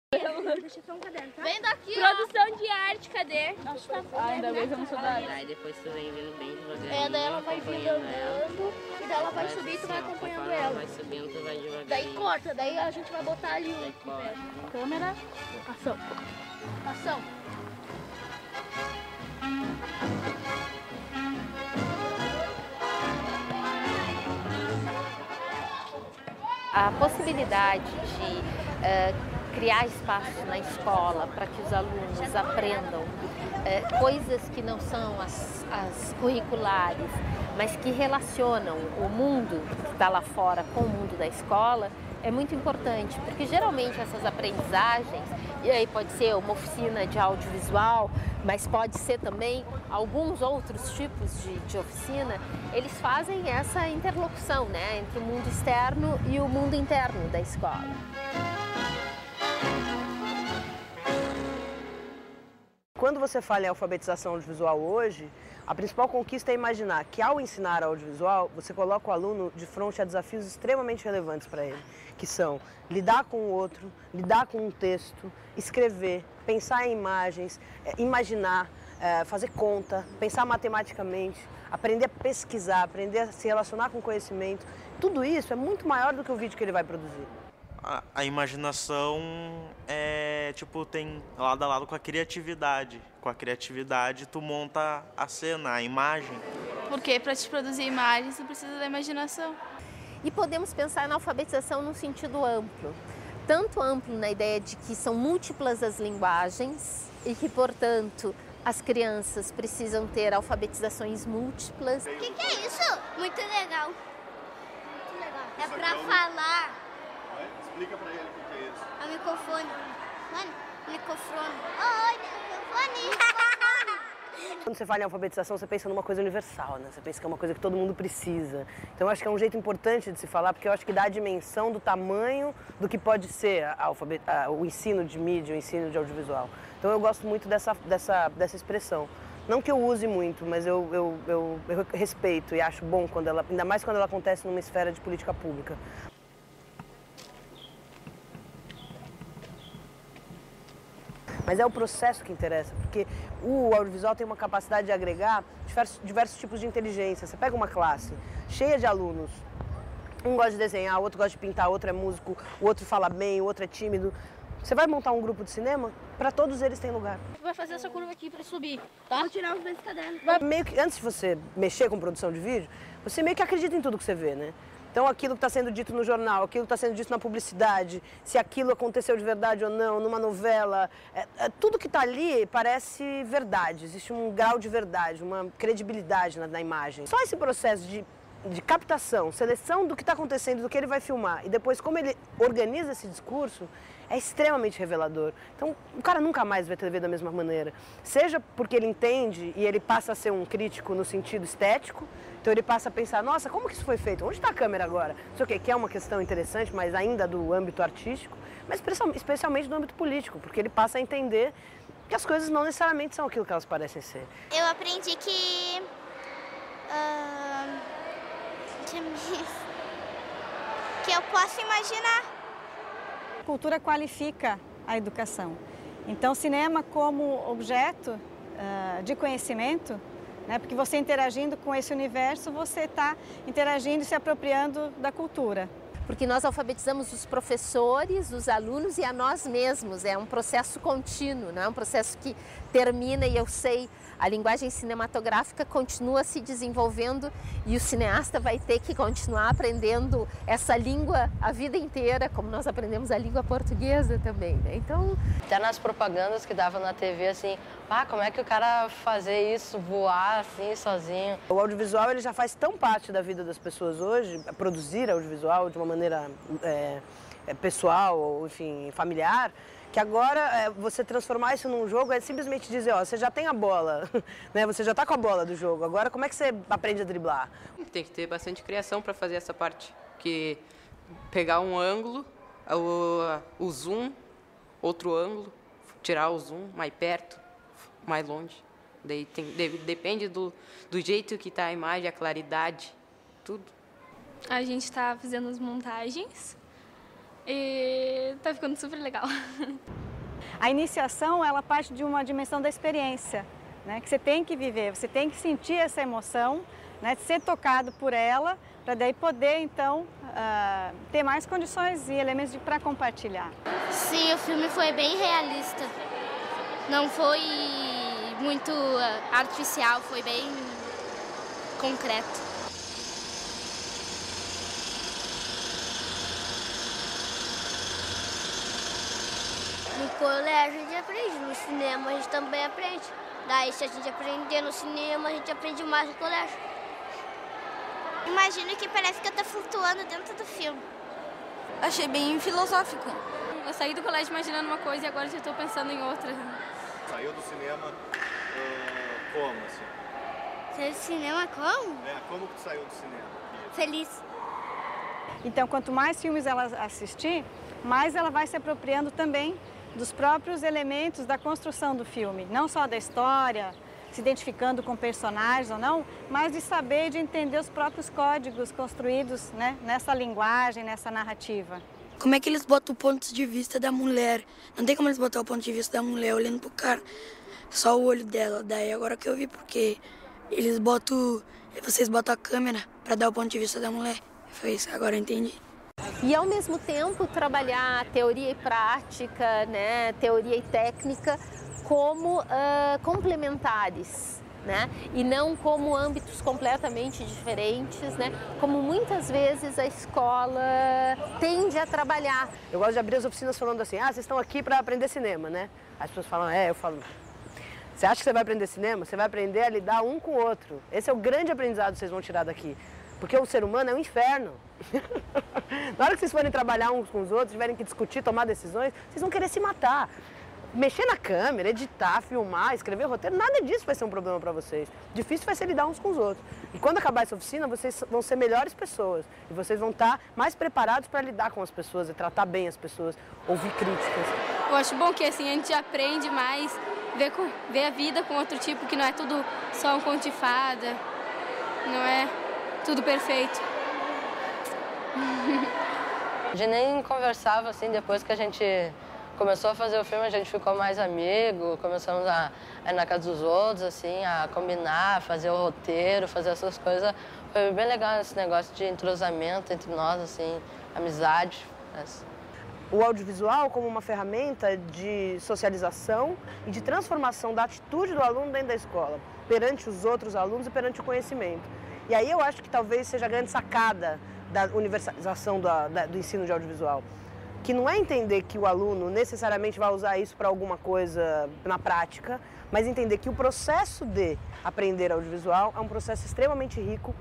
Deixa só um caderno, tá? Vem daqui, Produção de arte, cadê? Ainda bem que eu não sou da área. Aí depois tu vem vindo bem devagarinho, daí ela vai vindo andando, e daí ela vai subir e tu vai acompanhando ela. Vai subindo, tu vai devagarinho. Daí corta, daí a gente vai botar ali o câmera, ação. Ação. A possibilidade de criar espaço na escola para que os alunos aprendam coisas que não são as curriculares, mas que relacionam o mundo que está lá fora com o mundo da escola, é muito importante, porque geralmente essas aprendizagens, e aí pode ser uma oficina de audiovisual, mas pode ser também alguns outros tipos de oficina, eles fazem essa interlocução, né, entre o mundo externo e o mundo interno da escola. Quando você fala em alfabetização audiovisual hoje, a principal conquista é imaginar que ao ensinar audiovisual, você coloca o aluno de frente a desafios extremamente relevantes para ele, que são lidar com o outro, lidar com um texto, escrever, pensar em imagens, imaginar, fazer conta, pensar matematicamente, aprender a pesquisar, aprender a se relacionar com conhecimento. Tudo isso é muito maior do que o vídeo que ele vai produzir. A imaginação tem lado a lado com a criatividade. Com a criatividade tu monta a cena, a imagem. Porque para te produzir imagens tu precisa da imaginação. E podemos pensar na alfabetização num sentido amplo. Tanto amplo na ideia de que são múltiplas as linguagens e que, portanto, as crianças precisam ter alfabetizações múltiplas. O que é isso? Muito legal. Muito legal. É pra falar. Explica pra ele o que é isso. É o microfone. Mano, microfone. Oi, microfone. Quando você fala em alfabetização, você pensa numa coisa universal, né? Você pensa que é uma coisa que todo mundo precisa. Então, eu acho que é um jeito importante de se falar, porque eu acho que dá a dimensão do tamanho do que pode ser o ensino de mídia, o ensino de audiovisual. Então, eu gosto muito dessa expressão. Não que eu use muito, mas eu respeito e acho bom, ainda mais quando ela acontece numa esfera de política pública. Mas é o processo que interessa, porque o audiovisual tem uma capacidade de agregar diversos tipos de inteligência. Você pega uma classe cheia de alunos, um gosta de desenhar, o outro gosta de pintar, o outro é músico, o outro fala bem, o outro é tímido. Você vai montar um grupo de cinema, para todos eles tem lugar. Vai fazer essa curva aqui para subir, tá? Vou tirar os dois cadernos. Meio que, antes de você mexer com produção de vídeo, você meio que acredita em tudo que você vê, né? Então, aquilo que está sendo dito no jornal, aquilo que está sendo dito na publicidade, se aquilo aconteceu de verdade ou não, numa novela, tudo que está ali parece verdade. Existe um grau de verdade, uma credibilidade na imagem. Só esse processo de captação, seleção do que está acontecendo, do que ele vai filmar e depois como ele organiza esse discurso, é extremamente revelador. Então, o cara nunca mais vê TV da mesma maneira. Seja porque ele entende e ele passa a ser um crítico no sentido estético, então ele passa a pensar, nossa, como que isso foi feito? Onde está a câmera agora? Não sei o quê, que é uma questão interessante, mas ainda do âmbito artístico, mas especialmente do âmbito político, porque ele passa a entender que as coisas não necessariamente são aquilo que elas parecem ser. Eu aprendi que eu posso imaginar. A cultura qualifica a educação. Então, cinema como objeto de conhecimento, né, porque você interagindo com esse universo, você está interagindo e se apropriando da cultura. Porque nós alfabetizamos os professores, os alunos e a nós mesmos. É um processo contínuo, não é um processo que termina e eu sei, a linguagem cinematográfica continua se desenvolvendo e o cineasta vai ter que continuar aprendendo essa língua a vida inteira, como nós aprendemos a língua portuguesa também, né? Então, até nas propagandas que davam na TV, assim, como é que o cara fazer isso, voar assim, sozinho? O audiovisual ele já faz tão parte da vida das pessoas hoje, produzir audiovisual de uma maneira pessoal, ou enfim, familiar, que agora você transformar isso num jogo é simplesmente dizer, ó, você já tem a bola, né? Você já está com a bola do jogo, agora como é que você aprende a driblar? Tem que ter bastante criação para fazer essa parte, que pegar um ângulo, o zoom, outro ângulo, tirar o zoom mais perto, mais longe. Daí depende do jeito que está a imagem, a claridade, tudo. A gente está fazendo as montagens e tá ficando super legal. A iniciação, ela parte de uma dimensão da experiência, né? Que você tem que viver, você tem que sentir essa emoção, né? Ser tocado por ela, para daí poder, então, ter mais condições e elementos para compartilhar. Sim, o filme foi bem realista. Não foi muito artificial, foi bem concreto. No colégio a gente aprende, no cinema a gente também aprende. Daí se a gente aprender no cinema, a gente aprende mais no colégio. Imagino que parece que eu tô flutuando dentro do filme. Achei bem filosófico. Eu saí do colégio imaginando uma coisa e agora já estou pensando em outra. Saiu do cinema como, assim? Saiu do cinema como? Como que tu saiu do cinema? Feliz. Então, quanto mais filmes ela assistir, mais ela vai se apropriando também dos próprios elementos da construção do filme. Não só da história, se identificando com personagens ou não, mas de saber, de entender os próprios códigos construídos, né, nessa linguagem, nessa narrativa. Como é que eles botam o ponto de vista da mulher? Não tem como eles botar o ponto de vista da mulher olhando pro cara, só o olho dela. Daí agora que eu vi, porque vocês botam a câmera para dar o ponto de vista da mulher. Foi isso, agora eu entendi. E, ao mesmo tempo, trabalhar teoria e prática, né, teoria e técnica como complementares, né, e não como âmbitos completamente diferentes, né, como muitas vezes a escola tende a trabalhar. Eu gosto de abrir as oficinas falando assim, vocês estão aqui para aprender cinema, né? As pessoas falam, eu falo, você acha que você vai aprender cinema? Você vai aprender a lidar um com o outro. Esse é o grande aprendizado que vocês vão tirar daqui. Porque o ser humano é um inferno. Na hora que vocês forem trabalhar uns com os outros, tiverem que discutir, tomar decisões, vocês vão querer se matar. Mexer na câmera, editar, filmar, escrever roteiro, nada disso vai ser um problema para vocês. Difícil vai ser lidar uns com os outros. E quando acabar essa oficina, vocês vão ser melhores pessoas. E vocês vão estar mais preparados para lidar com as pessoas e tratar bem as pessoas, ouvir críticas. Eu acho bom que assim a gente aprende mais, ver a vida com outro tipo, que não é tudo só um conto de fada, não é tudo perfeito. A gente nem conversava assim, depois que a gente começou a fazer o filme, a gente ficou mais amigo, começamos a ir na casa dos outros, assim, a combinar, fazer o roteiro, fazer essas coisas. Foi bem legal esse negócio de entrosamento entre nós, assim, amizade. O audiovisual como uma ferramenta de socialização e de transformação da atitude do aluno dentro da escola, perante os outros alunos e perante o conhecimento. E aí eu acho que talvez seja a grande sacada da universalização do ensino de audiovisual, que não é entender que o aluno necessariamente vai usar isso para alguma coisa na prática, mas entender que o processo de aprender audiovisual é um processo extremamente rico,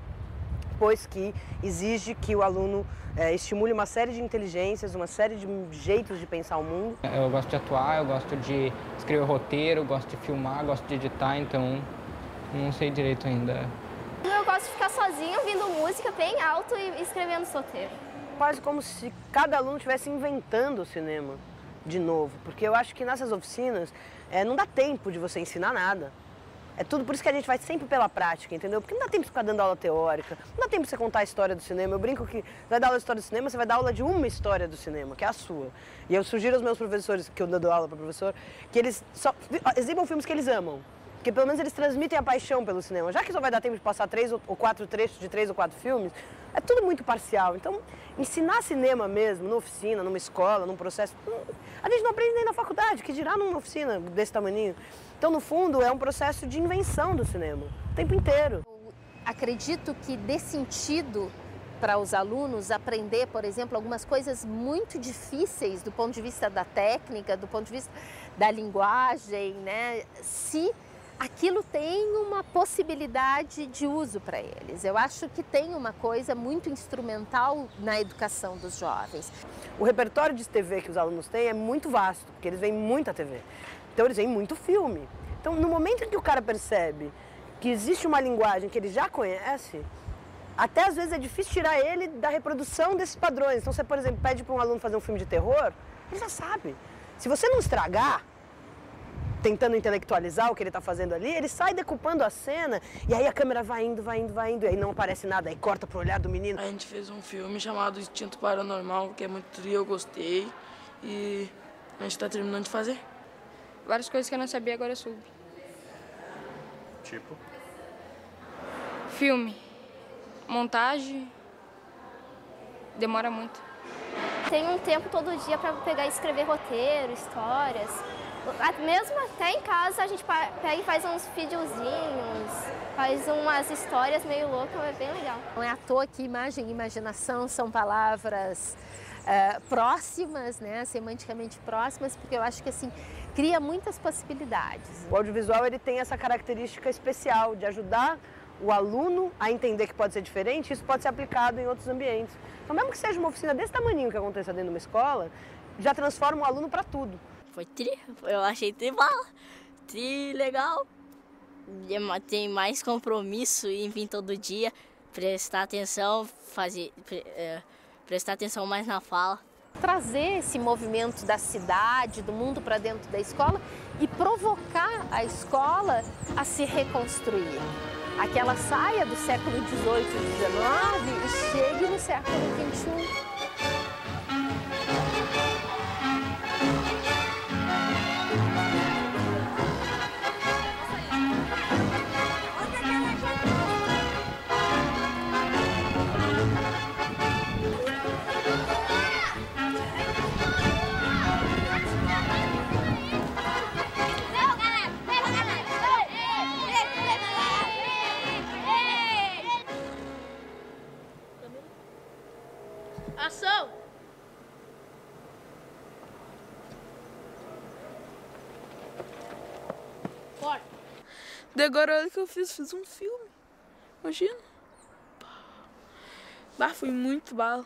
pois que exige que o aluno estimule uma série de inteligências, uma série de jeitos de pensar o mundo. Eu gosto de atuar, eu gosto de escrever roteiro, gosto de filmar, gosto de editar, então não sei direito ainda. Eu gosto de ficar sozinha ouvindo música bem alto e escrevendo roteiro. Quase como se cada aluno estivesse inventando o cinema de novo, porque eu acho que nessas oficinas não dá tempo de você ensinar nada. É tudo, por isso que a gente vai sempre pela prática, entendeu? Porque não dá tempo de ficar dando aula teórica, não dá tempo de você contar a história do cinema. Eu brinco que vai dar aula de história do cinema, você vai dar aula de uma história do cinema, que é a sua. E eu sugiro aos meus professores, que eu dou aula para professor, que eles só exibam filmes que eles amam. Porque pelo menos eles transmitem a paixão pelo cinema. Já que só vai dar tempo de passar 3 ou 4 trechos de 3 ou 4 filmes, é tudo muito parcial. Então, ensinar cinema mesmo, numa oficina, numa escola, num processo... A gente não aprende nem na faculdade, que dirá numa oficina desse tamaninho. Então, no fundo, é um processo de invenção do cinema, o tempo inteiro. Eu acredito que dê sentido para os alunos aprender, por exemplo, algumas coisas muito difíceis do ponto de vista da técnica, do ponto de vista da linguagem, né? Se aquilo tem uma possibilidade de uso para eles. Eu acho que tem uma coisa muito instrumental na educação dos jovens. O repertório de TV que os alunos têm é muito vasto, porque eles veem muita TV. Então eles veem muito filme. Então no momento em que o cara percebe que existe uma linguagem que ele já conhece, até às vezes é difícil tirar ele da reprodução desses padrões. Então você, por exemplo, pede para um aluno fazer um filme de terror, ele já sabe. Se você não estragar, tentando intelectualizar o que ele está fazendo ali, ele sai decupando a cena e aí a câmera vai indo, e aí não aparece nada, aí corta pro olhar do menino. A gente fez um filme chamado Instinto Paranormal, que é muito tri, eu gostei, e a gente está terminando de fazer. Várias coisas que eu não sabia, agora eu soube. Tipo? Filme. Montagem. Demora muito. Tem um tempo todo dia para pegar e escrever roteiro, histórias. Mesmo até em casa a gente pega e faz uns videozinhos, faz umas histórias meio loucas, é bem legal. Não é à toa que imagem e imaginação são palavras próximas, né, semanticamente próximas, porque eu acho que assim cria muitas possibilidades. O audiovisual ele tem essa característica especial de ajudar o aluno a entender que pode ser diferente, isso pode ser aplicado em outros ambientes. Então, mesmo que seja uma oficina desse tamanho que aconteça dentro de uma escola, já transforma o aluno para tudo. Foi eu achei tri legal. Tem mais compromisso em vir todo dia, prestar atenção, prestar atenção mais na fala. Trazer esse movimento da cidade, do mundo para dentro da escola e provocar a escola a se reconstruir. Aquela saia do século XVIII e XIX e chegue no século XXI. Ação! Bora! Daí agora olha o que eu fiz um filme. Imagina. Bah, foi muito bala.